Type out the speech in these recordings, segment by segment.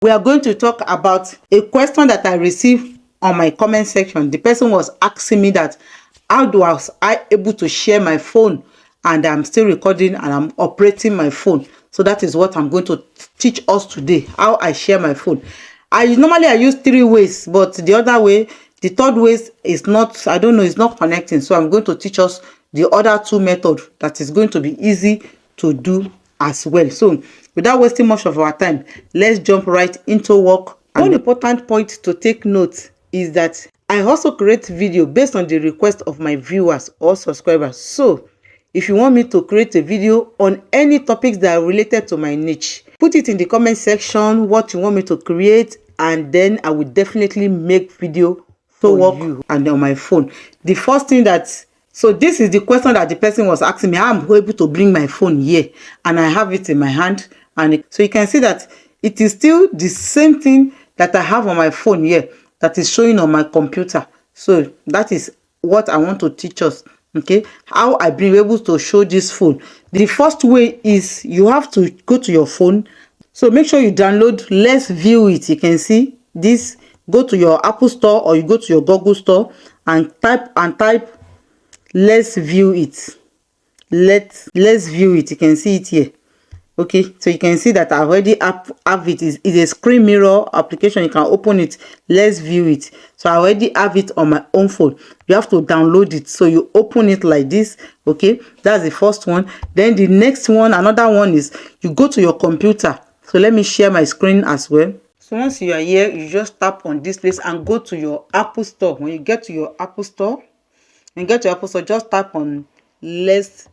We are going to talk about a question that I received on my comment section. The person was asking me that how was I able to share my phone and I'm still recording and I'm operating my phone. So that is what I'm going to teach us today, how I share my phone. I use 3 ways, but the other way, the third way is not, I don't know, it's not connecting. So I'm going to teach us the other 2 methods that is going to be easy to do as well. So without wasting much of our time, let's jump right into work. One important point to take note is that I also create video based on the request of my viewers or subscribers. So if you want me to create a video on any topics that are related to my niche, put it in the comment section what you want me to create, and then I will definitely make video for you and on my phone. The first thing that, so this is the question that the person was asking me, how I'm able to bring my phone here, and I have it in my hand, and so you can see that it is still the same thing that I have on my phone here that is showing on my computer. So that is what I want to teach us. Okay, how I be able to show this phone. The first way is you have to go to your phone. So make sure you download Let's View It. You can see this. Go to your Apple Store or you go to your Google Store and type Let's View It. Let's View It. You can see it here. Okay, so you can see that I already have it. It's a screen mirror application. You can open it. Let's view it. So I already have it on my own phone. You have to download it. So you open it like this. Okay, that's the first one. Then the next one, another one is you go to your computer. So let me share my screen as well. So once you are here, you just tap on this place and go to your Apple Store. When you get to your Apple Store, just tap on Let's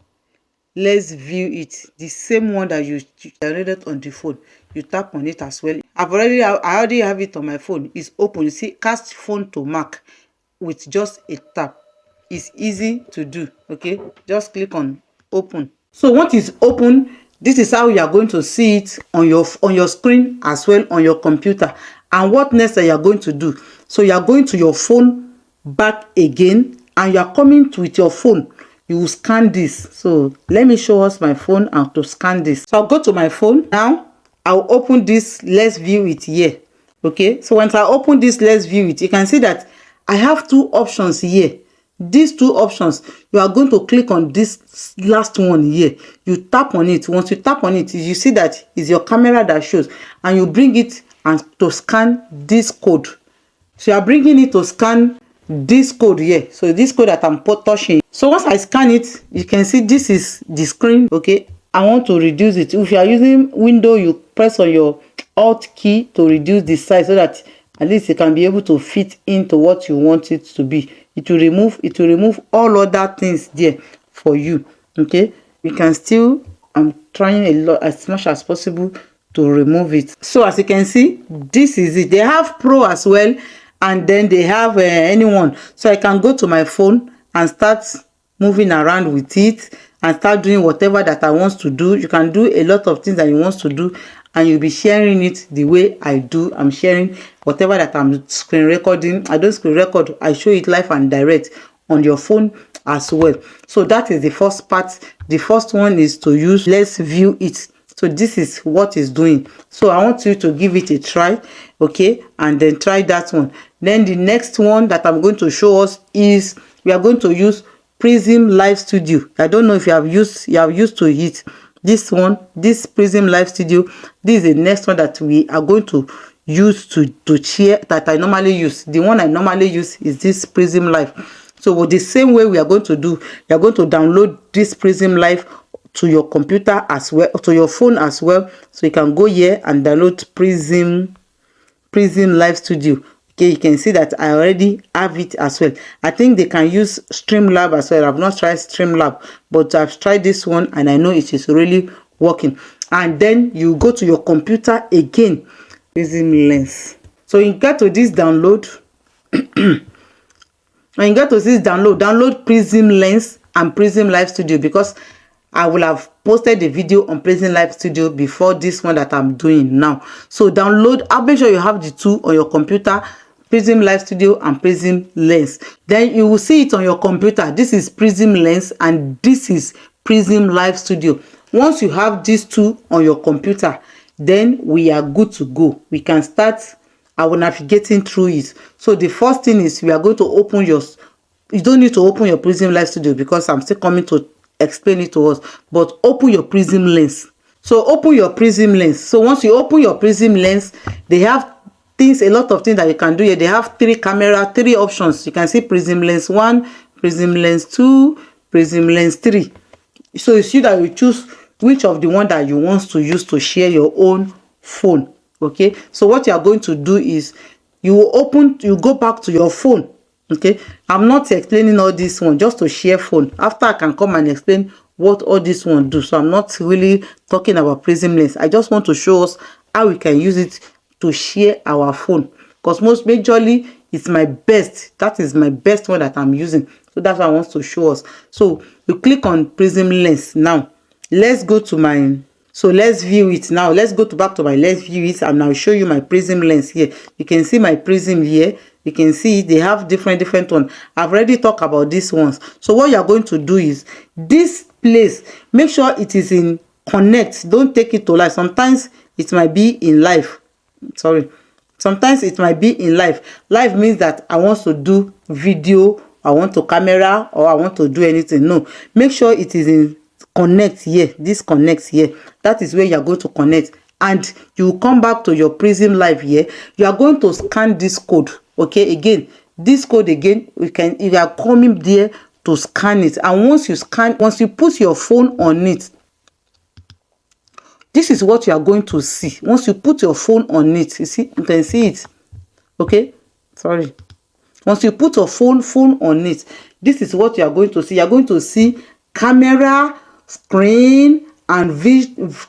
View It, the same one that you downloaded on the phone. You tap on it as well. I already have it on my phone. It's open. You see, cast phone to Mac with just a tap. It's easy to do. Okay, just click on open. So once it's open, this is how you are going to see it on your screen as well on your computer. And what next that you are going to do? So you are going to your phone back again, and you are coming with your phone. You will scan this. So let me show us my phone and to scan this. So I'll go to my phone. Now I'll open this Let's View It here. Okay, so once I open this Let's View It, you can see that I have 2 options here. These 2 options, you are going to click on this last one here. You tap on it. Once you tap on it, you see that is your camera that shows, and you bring it and to scan this code. So you are bringing it to scan this code here. So this code that I'm touching. So once I scan it, you can see this is the screen. Okay, I want to reduce it. If you are using Windows, you press on your Alt key to reduce the size so that at least it can be able to fit into what you want it to be. It will remove all other things there for you. Okay, you can still, I'm trying a lot as much as possible to remove it. So as you can see, this is it. They have Pro as well, and then they have anyone. So I can go to my phone and start moving around with it and start doing whatever that I want to do. You can do a lot of things that you want to do, and you'll be sharing it the way I do. I'm sharing whatever that I'm screen recording. I don't screen record, I show it live and direct on your phone as well. So that is the first part. The first one is to use Let's View It. So this is what it's doing. So I want you to give it a try. Okay, and then try that one. Then the next one that I'm going to show us is we are going to use Prism Live Studio. I don't know if you have used to it. This one, this Prism Live Studio, this is the next one that we are going to use to share, that I normally use. The one I normally use is this Prism Live. So with the same way we are going to do, you are going to download this Prism Live to your computer as well, to your phone as well. So you can go here and download Prism Live Studio. Okay, you can see that I already have it as well. I think they can use Streamlab as well. I've not tried Streamlab, but I've tried this one and I know it is really working. And then you go to your computer again, Prism Lens. So you get to this download. When you get to this download Prism Lens and Prism Live Studio, because I will have posted the video on Prism Live Studio before this one that I'm doing now. So download, I'll make sure you have the 2 on your computer, Prism Live Studio and Prism Lens. Then you will see it on your computer. This is Prism Lens and this is Prism Live Studio. Once you have these 2 on your computer, then we are good to go. We can start our navigating through it. So the first thing is we are going to open your, you don't need to open your Prism Live Studio because I'm still coming to explain it to us, but open your Prism Lens. So open your Prism Lens. So once you open your Prism Lens, they have things, a lot of things that you can do here. They have three options. You can see Prism Lens 1, Prism Lens 2, Prism Lens 3. So you see that you choose which of the one that you want to use to share your own phone. Okay, so what you are going to do is you go back to your phone. Okay, I'm not explaining all this one just to share phone. After I can come and explain what all this one do. So I'm not really talking about Prism Lens. I just want to show us how we can use it to share our phone, because most majorly it's my best. That is my best one that I'm using. So that's what I want to show us. So you click on Prism Lens. Now let's go to my, so let's view it. Now let's go back to my let's view it, and I'll show you my Prism Lens here. You can see my Prism here. You can see they have different ones. I've already talked about these ones. So what you're going to do is this place, make sure it is in connect. Don't take it to live. Sometimes it might be in live. Sorry, sometimes it might be in live. Live means that I want to do video, I want to camera, or I want to do anything. No, make sure it is in connect here. This connects here. That is where you are going to connect, and you come back to your Prism Live here. You are going to scan this code. Okay, again, this code again, you are coming there to scan it, and once you put your phone on it, this is what you are going to see. Once you put your phone on it, you see, you can see it. Okay, sorry. Once you put your phone on it, this is what you are going to see. You are going to see camera, screen, and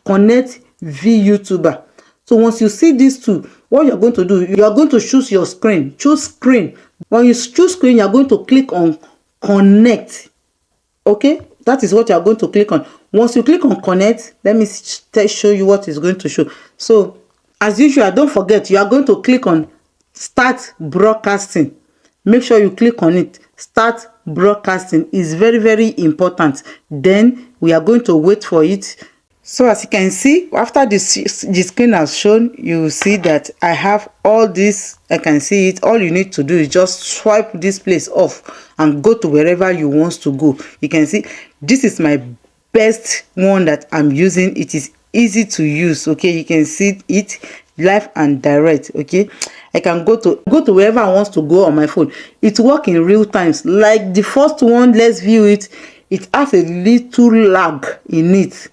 connect VYouTuber. So once you see these two, what you're going to do, you are going to choose your screen. Choose screen. When you choose screen, you're going to click on connect. Okay, that is what you're going to click on. Once you click on connect, let me show you what is going to show. So as usual, don't forget, you are going to click on start broadcasting. Make sure you click on it. Start broadcasting is very important. Then we are going to wait for it. So as you can see, after the screen has shown, you see that I have all this. I can see it. All you need to do is just swipe this place off and go to wherever you want to go. You can see this is my best one that I'm using. It is easy to use. Okay, you can see it live and direct. Okay, I can go to wherever I want to go on my phone. It works in real times. Like the first one, let's view it. It has a little lag in it.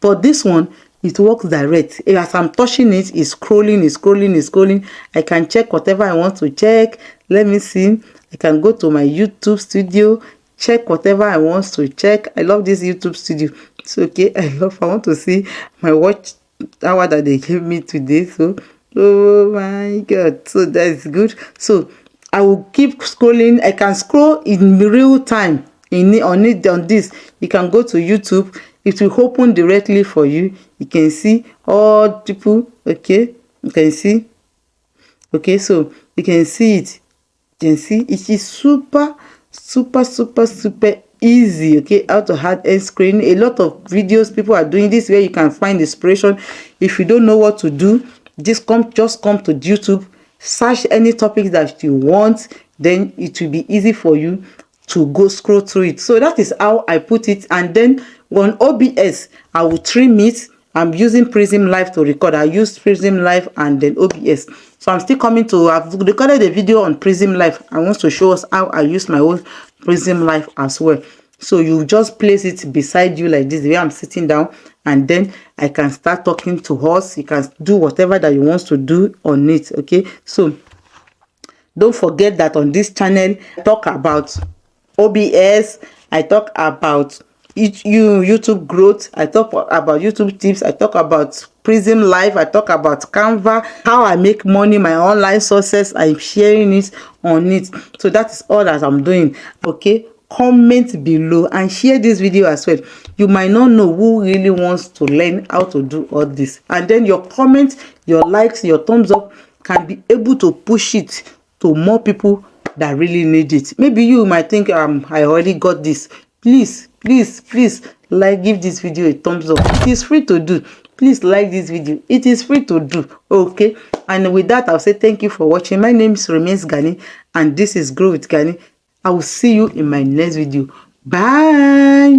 But this one, it works direct. As I'm touching it, it's scrolling. I can check whatever I want to check. Let me see. I can go to my YouTube studio, check whatever I want to check. I love this YouTube studio. It's okay. I want to see my watch hour that they gave me today. So, oh my God. So that is good. So I will keep scrolling. I can scroll in real time. On this, you can go to YouTube. It will open directly for you. You can see all people. Okay, you can see. Okay, so you can see it. You can see it is super easy. Okay, how to add end screen. A lot of videos people are doing this where you can find inspiration. If you don't know what to do, just come to YouTube, search any topic that you want, then it will be easy for you to go scroll through it. So that is how I put it. And then on OBS, I will trim it. I'm using Prism Live to record. I use Prism Live and then OBS. So I'm still coming to, I've recorded a video on Prism Live. I want to show us how I use my own Prism Live as well. So you just place it beside you like this, the way I'm sitting down, and then I can start talking to us. You can do whatever that you want to do on it. Okay, so don't forget that on this channel, I talk about OBS, I talk about YouTube growth, I talk about YouTube tips, I talk about Prism Live, I talk about Canva, how I make money, my online sources. I'm sharing it on it. So that is all that I'm doing. Okay, comment below and share this video as well. You might not know who really wants to learn how to do all this, and then your comments, your likes, your thumbs up can be able to push it to more people that really need it. Maybe you might think I already got this. Please Please like, give this video a thumbs up. It is free to do. Please like this video. It is free to do. Okay, and with that, I'll say thank you for watching. My name is Remains Ganny, and this is Grow With Ganny. I will see you in my next video. Bye.